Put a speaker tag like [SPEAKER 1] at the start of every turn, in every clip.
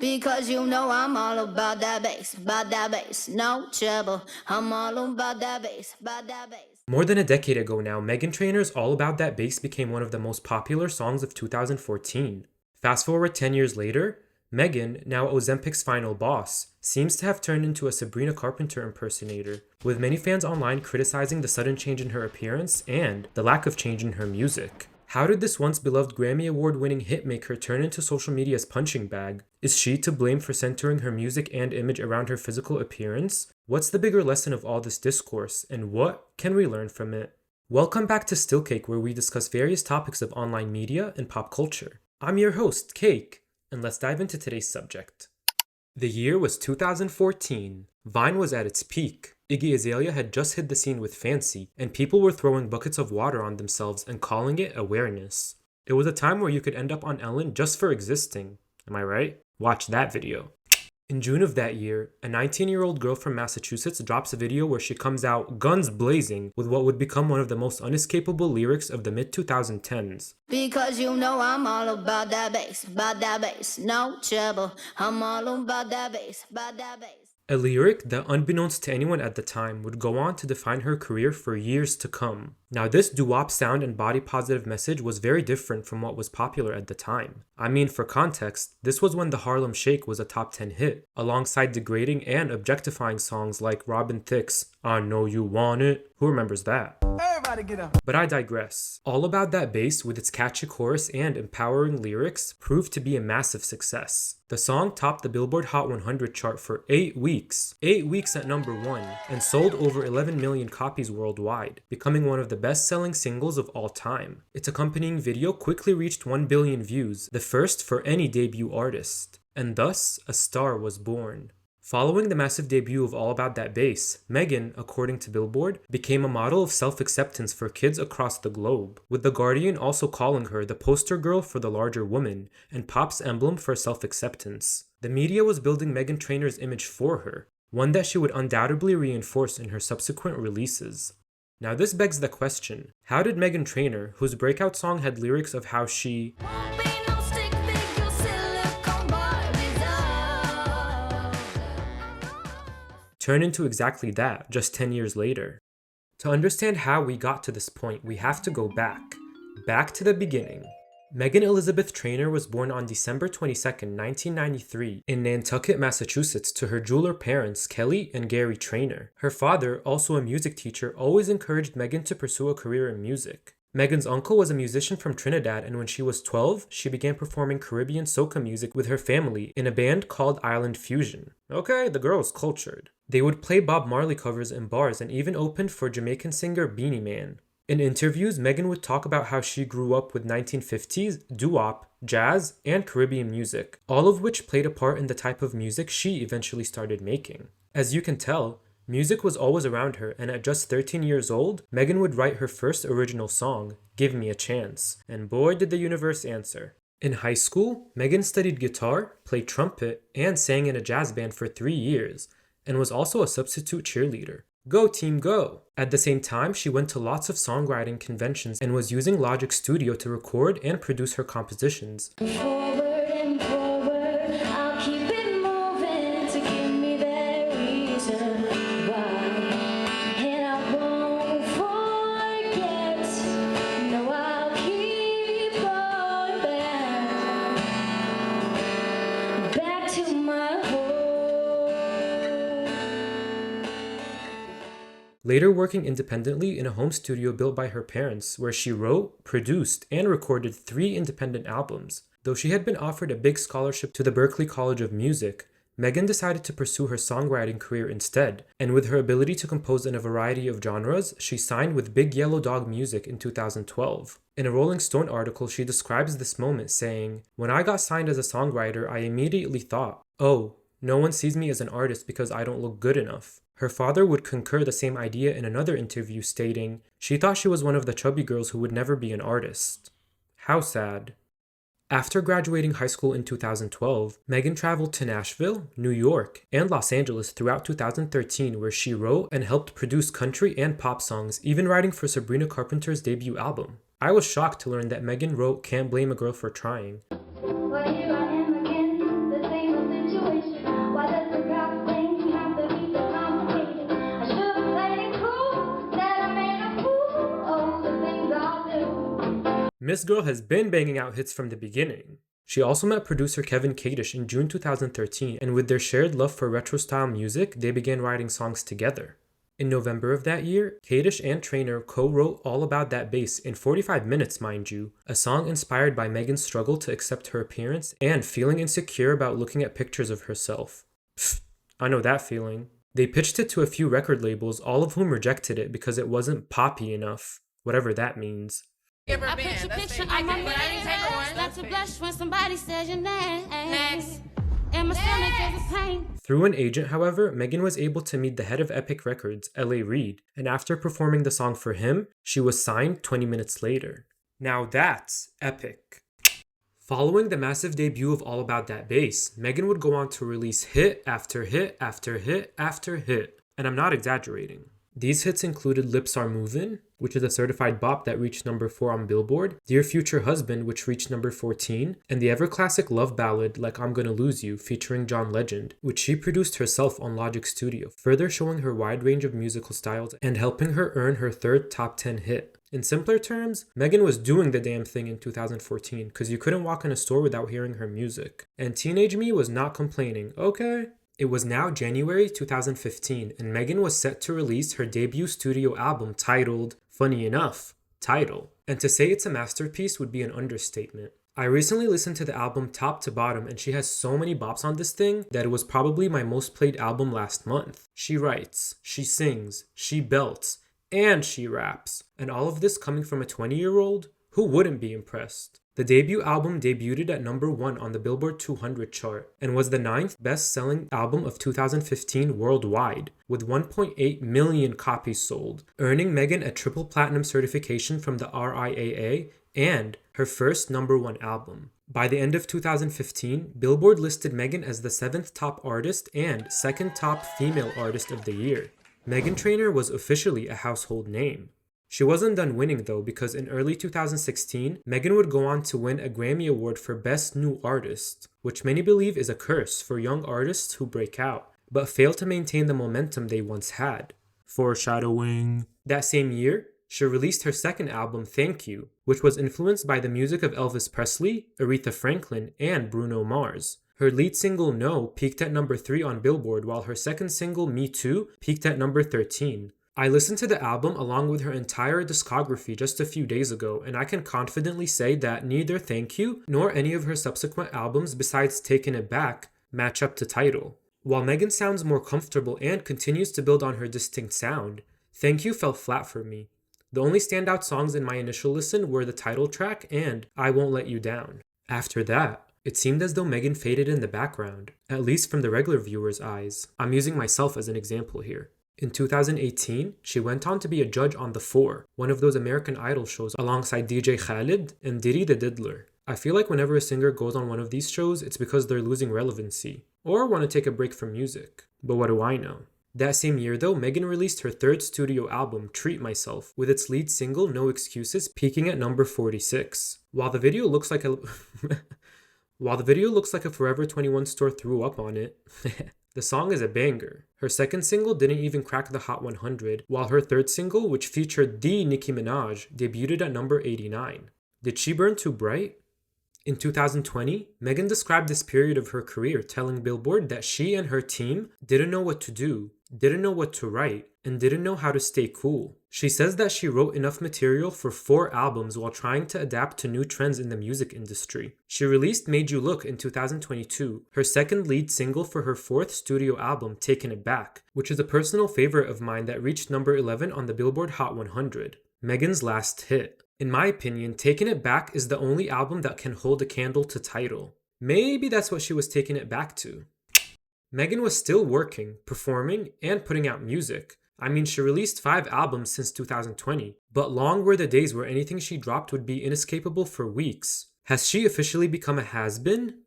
[SPEAKER 1] Because you know I'm all about that bass, no trouble. I'm all about that bass,
[SPEAKER 2] More than a decade ago now, Meghan Trainor's All About That Bass became one of the most popular songs of 2014. Fast forward 10 years later, Meghan, now Ozempic's final boss, seems to have turned into a Sabrina Carpenter impersonator, with many fans online criticizing the sudden change in her appearance and the lack of change in her music. How did this once beloved Grammy Award-winning hitmaker turn into social media's punching bag? Is she to blame for centering her music and image around her physical appearance? What's the bigger lesson of all this discourse, and what can we learn from it? Welcome back to Stillcake, where we discuss various topics of online media and pop culture. I'm your host, Cake, and let's dive into today's subject. The year was 2014. Vine was at its peak. Iggy Azalea had just hit the scene with Fancy, and people were throwing buckets of water on themselves and calling it awareness. It was a time where you could end up on Ellen just for existing. Am I right? Watch that video. In June of that year, a 19-year-old girl from Massachusetts drops a video where she comes out guns blazing with what would become one of the most unescapable lyrics of the mid-2010s.
[SPEAKER 1] Because you know I'm all about that bass, no trouble. I'm all about that bass.
[SPEAKER 2] A lyric that, unbeknownst to anyone at the time, would go on to define her career for years to come. Now, this doo-wop sound and body-positive message was very different from what was popular at the time. I mean, for context, this was when the Harlem Shake was a top 10 hit, alongside degrading and objectifying songs like Robin Thicke's I Know You Want It. Who remembers that?
[SPEAKER 3] Everybody get up.
[SPEAKER 2] But I digress. All About That Bass, with its catchy chorus and empowering lyrics, proved to be a massive success. The song topped the Billboard Hot 100 chart for 8 weeks. 8 weeks at number 1, and sold over 11 million copies worldwide, becoming one of the best-selling singles of all time. Its accompanying video quickly reached 1 billion views, the first for any debut artist. And thus, a star was born. Following the massive debut of All About That Bass, Meghan, according to Billboard, became a model of self-acceptance for kids across the globe, with The Guardian also calling her the poster girl for the larger woman and pop's emblem for self-acceptance. The media was building Meghan Trainor's image for her, one that she would undoubtedly reinforce in her subsequent releases. Now this begs the question, how did Meghan Trainor, whose breakout song had lyrics of how she turn into exactly that just 10 years later? To understand how we got to this point, we have to go back to the beginning. Meghan Elizabeth Trainor was born on December 22, 1993, in Nantucket, Massachusetts, to her jeweler parents Kelly and Gary Trainor. Her father, also a music teacher, always encouraged Meghan to pursue a career in music. Meghan's uncle was a musician from Trinidad, and when she was 12, she began performing Caribbean soca music with her family in a band called Island Fusion. Okay, the girl was cultured. They would play Bob Marley covers in bars and even opened for Jamaican singer Beanie Man. In interviews, Meghan would talk about how she grew up with 1950s, doo-wop, jazz, and Caribbean music, all of which played a part in the type of music she eventually started making. As you can tell, music was always around her, and at just 13 years old, Meghan would write her first original song, Give Me a Chance, and boy did the universe answer. In high school, Meghan studied guitar, played trumpet, and sang in a jazz band for 3 years, and was also a substitute cheerleader. Go team go! At the same time, she went to lots of songwriting conventions and was using Logic Studio to record and produce her compositions. Later working independently in a home studio built by her parents, where she wrote, produced, and recorded 3 independent albums. Though she had been offered a big scholarship to the Berklee College of Music, Meghan decided to pursue her songwriting career instead, and with her ability to compose in a variety of genres, she signed with Big Yellow Dog Music in 2012. In a Rolling Stone article, she describes this moment saying, "When I got signed as a songwriter, I immediately thought, oh, no one sees me as an artist because I don't look good enough." Her father would concur the same idea in another interview, stating, "She thought she was one of the chubby girls who would never be an artist." How sad. After graduating high school in 2012, Meghan traveled to Nashville, New York, and Los Angeles throughout 2013, where she wrote and helped produce country and pop songs, even writing for Sabrina Carpenter's debut album. I was shocked to learn that Meghan wrote Can't Blame a Girl for Trying.
[SPEAKER 1] Well, here I am again, the same old
[SPEAKER 2] Miss Girl has been banging out hits from the beginning. She also met producer Kevin Kadish in June 2013, and with their shared love for retro-style music, they began writing songs together. In November of that year, Kadish and Trainor co-wrote All About That Bass in 45 minutes, mind you, a song inspired by Meghan's struggle to accept her appearance and feeling insecure about looking at pictures of herself. Pfft, I know that feeling. They pitched it to a few record labels, all of whom rejected it because it wasn't poppy enough, whatever that means.
[SPEAKER 3] I picture, I'm a man. Start to blush when somebody says your name. Next. And my stomach is a pain.
[SPEAKER 2] Through an agent, however, Meghan was able to meet the head of Epic Records, L.A. Reid, and after performing the song for him, she was signed 20 minutes later. Now that's epic. Following the massive debut of All About That Bass, Meghan would go on to release hit after hit after hit after hit, and I'm not exaggerating. These hits included Lips Are Movin', which is a certified bop that reached number 4 on Billboard, Dear Future Husband, which reached number 14, and the ever-classic love ballad Like I'm Gonna Lose You, featuring John Legend, which she produced herself on Logic Studio, further showing her wide range of musical styles and helping her earn her third top 10 hit. In simpler terms, Meghan was doing the damn thing in 2014, because you couldn't walk in a store without hearing her music. And teenage me was not complaining, okay? It was now January 2015, and Meghan was set to release her debut studio album titled, funny enough, Tidal. And to say it's a masterpiece would be an understatement. I recently listened to the album top to bottom, and she has so many bops on this thing that it was probably my most played album last month. She writes, she sings, she belts, and she raps. And all of this coming from a 20-year-old? Who wouldn't be impressed? The debut album debuted at number 1 on the Billboard 200 chart and was the 9th best-selling album of 2015 worldwide, with 1.8 million copies sold, earning Meghan a triple platinum certification from the RIAA and her first number 1 album. By the end of 2015, Billboard listed Meghan as the 7th top artist and 2nd top female artist of the year. Meghan Trainor was officially a household name. She wasn't done winning though, because in early 2016, Meghan would go on to win a Grammy Award for Best New Artist, which many believe is a curse for young artists who break out, but fail to maintain the momentum they once had. Foreshadowing. That same year, she released her second album, Thank You, which was influenced by the music of Elvis Presley, Aretha Franklin, and Bruno Mars. Her lead single, No, peaked at number 3 on Billboard, while her second single, Me Too, peaked at number 13. I listened to the album along with her entire discography just a few days ago, and I can confidently say that neither Thank You nor any of her subsequent albums besides Taking It Back match up to Tidal. While Meghan sounds more comfortable and continues to build on her distinct sound, Thank You fell flat for me. The only standout songs in my initial listen were the title track and I Won't Let You Down. After that, it seemed as though Meghan faded in the background, at least from the regular viewer's eyes. I'm using myself as an example here. In 2018, she went on to be a judge on The Four, one of those American Idol shows alongside DJ Khaled and Diddy the Diddler. I feel like whenever a singer goes on one of these shows, it's because they're losing relevancy, or want to take a break from music. But what do I know? That same year though, Meghan released her third studio album, Treat Myself, with its lead single, No Excuses, peaking at number 46. While the video looks like a Forever 21 store threw up on it, the song is a banger. Her second single didn't even crack the Hot 100, while her third single, which featured the Nicki Minaj, debuted at number 89. Did she burn too bright? In 2020, Meghan described this period of her career telling Billboard that she and her team didn't know what to do, didn't know what to write, and didn't know how to stay cool. She says that she wrote enough material for 4 albums while trying to adapt to new trends in the music industry. She released Made You Look in 2022, her second lead single for her 4th studio album, Taking It Back, which is a personal favorite of mine that reached number 11 on the Billboard Hot 100. Meghan's last hit. In my opinion, Taking It Back is the only album that can hold a candle to Tidal. Maybe that's what she was taking it back to. Meghan was still working, performing, and putting out music. I mean, she released 5 albums since 2020, but long were the days where anything she dropped would be inescapable for weeks. Has she officially become a has-been?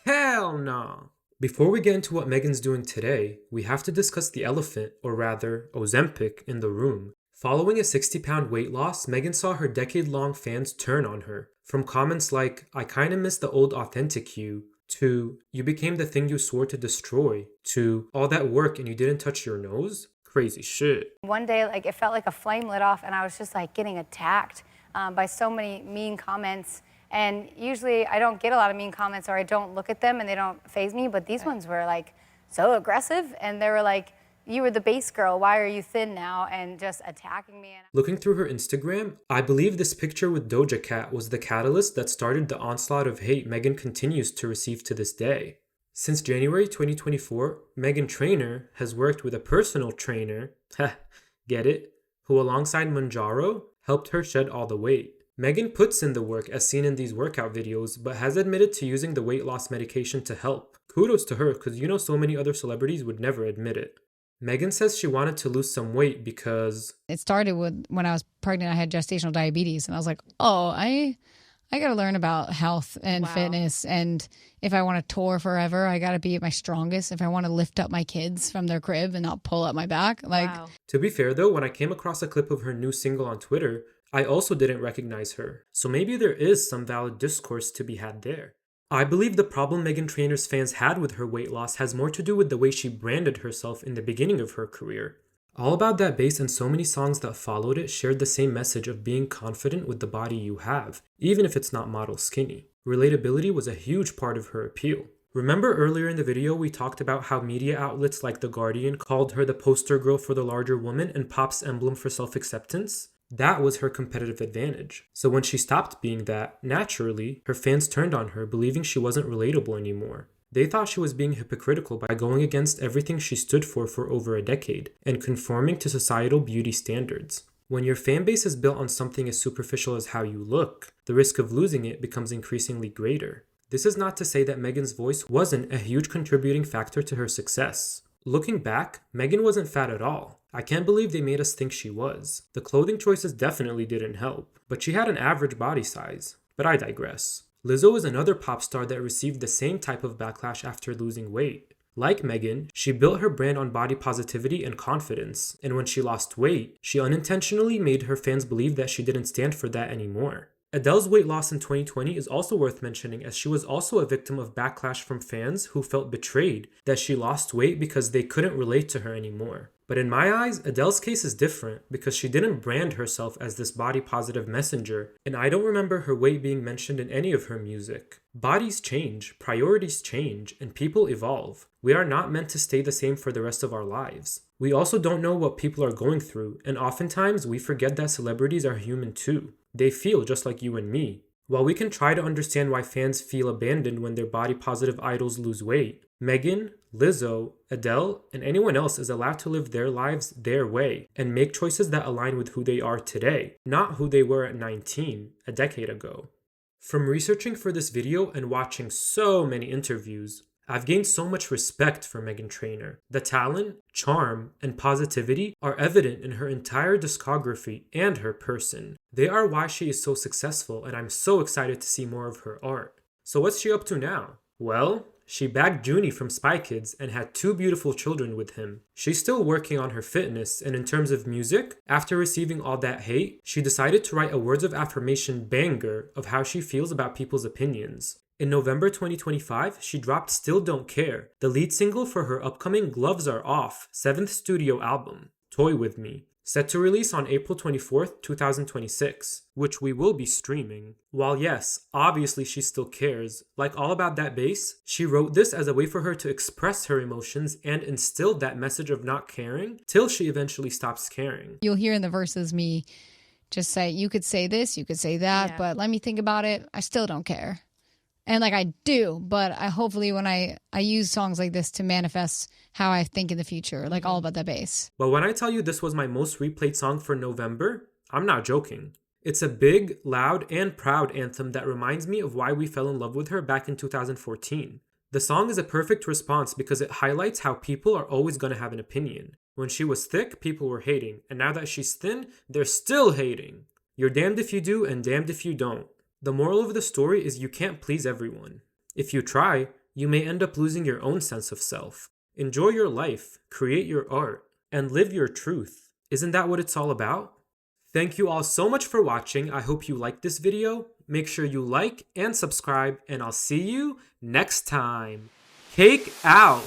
[SPEAKER 2] Hell no! Before we get into what Meghan's doing today, we have to discuss the elephant, or rather, Ozempic, in the room. Following a 60-pound weight loss, Meghan saw her decade-long fans turn on her. From comments like, I kinda miss the old authentic you, to, you became the thing you swore to destroy, to, all that work and you didn't touch your nose? Crazy shit.
[SPEAKER 4] One day, it felt like a flame lit off and I was just getting attacked by so many mean comments. And usually I don't get a lot of mean comments, or I don't look at them and they don't faze me, but these ones were like so aggressive, and they were like, you were the base girl, why are you thin now? And just attacking me.
[SPEAKER 2] Looking through her Instagram, I believe this picture with Doja Cat was the catalyst that started the onslaught of hate Meghan continues to receive to this day. Since January 2024, Meghan Trainor has worked with a personal trainer, get it, who alongside Manjaro helped her shed all the weight. Meghan puts in the work as seen in these workout videos, but has admitted to using the weight loss medication to help. Kudos to her, because so many other celebrities would never admit it. Meghan says she wanted to lose some weight because...
[SPEAKER 5] It started with when I was pregnant, I had gestational diabetes, and I was like, oh, I got to learn about health and fitness, and if I want to tour forever, I got to be at my strongest. If I want to lift up my kids from their crib and not pull up my back.
[SPEAKER 2] To be fair though, when I came across a clip of her new single on Twitter, I also didn't recognize her. So maybe there is some valid discourse to be had there. I believe the problem Meghan Trainor's fans had with her weight loss has more to do with the way she branded herself in the beginning of her career. All About That Bass and so many songs that followed it shared the same message of being confident with the body you have, even if it's not model skinny. Relatability was a huge part of her appeal. Remember earlier in the video we talked about how media outlets like The Guardian called her the poster girl for the larger woman and pop's emblem for self-acceptance? That was her competitive advantage. So when she stopped being that, naturally, her fans turned on her, believing she wasn't relatable anymore. They thought she was being hypocritical by going against everything she stood for over a decade, and conforming to societal beauty standards. When your fan base is built on something as superficial as how you look, the risk of losing it becomes increasingly greater. This is not to say that Meghan's voice wasn't a huge contributing factor to her success. Looking back, Meghan wasn't fat at all. I can't believe they made us think she was. The clothing choices definitely didn't help, but she had an average body size. But I digress. Lizzo is another pop star that received the same type of backlash after losing weight. Like Meghan, she built her brand on body positivity and confidence, and when she lost weight, she unintentionally made her fans believe that she didn't stand for that anymore. Adele's weight loss in 2020 is also worth mentioning, as she was also a victim of backlash from fans who felt betrayed that she lost weight because they couldn't relate to her anymore. But in my eyes, Adele's case is different because she didn't brand herself as this body positive messenger, and I don't remember her weight being mentioned in any of her music. Bodies change, priorities change, and people evolve. We are not meant to stay the same for the rest of our lives. We also don't know what people are going through, and oftentimes we forget that celebrities are human too. They feel just like you and me. While we can try to understand why fans feel abandoned when their body positive idols lose weight, Meghan, Lizzo, Adele, and anyone else is allowed to live their lives their way and make choices that align with who they are today, not who they were at 19, a decade ago. From researching for this video and watching so many interviews, I've gained so much respect for Meghan Trainor. The talent, charm, and positivity are evident in her entire discography and her person. They are why she is so successful, and I'm so excited to see more of her art. So what's she up to now? Well, she bagged Junie from Spy Kids and had 2 beautiful children with him. She's still working on her fitness, and in terms of music, after receiving all that hate, she decided to write a words of affirmation banger of how she feels about people's opinions. In November 2025, she dropped Still Don't Care, the lead single for her upcoming Gloves Are Off 7th studio album, Toy With Me, set to release on April 24th, 2026, which we will be streaming. While yes, obviously she still cares, like All About That Bass, she wrote this as a way for her to express her emotions and instilled that message of not caring till she eventually stops caring.
[SPEAKER 5] You'll hear in the verses me just say, you could say this, you could say that, but let me think about it. I still don't care. And I do, but I hopefully when I use songs like this to manifest how I think in the future, like All About That Bass.
[SPEAKER 2] But when I tell you this was my most replayed song for November, I'm not joking. It's a big, loud, and proud anthem that reminds me of why we fell in love with her back in 2014. The song is a perfect response because it highlights how people are always going to have an opinion. When she was thick, people were hating, and now that she's thin, they're still hating. You're damned if you do and damned if you don't. The moral of the story is you can't please everyone. If you try, you may end up losing your own sense of self. Enjoy your life, create your art, and live your truth. Isn't that what it's all about? Thank you all so much for watching. I hope you liked this video. Make sure you like and subscribe, and I'll see you next time. Cake out!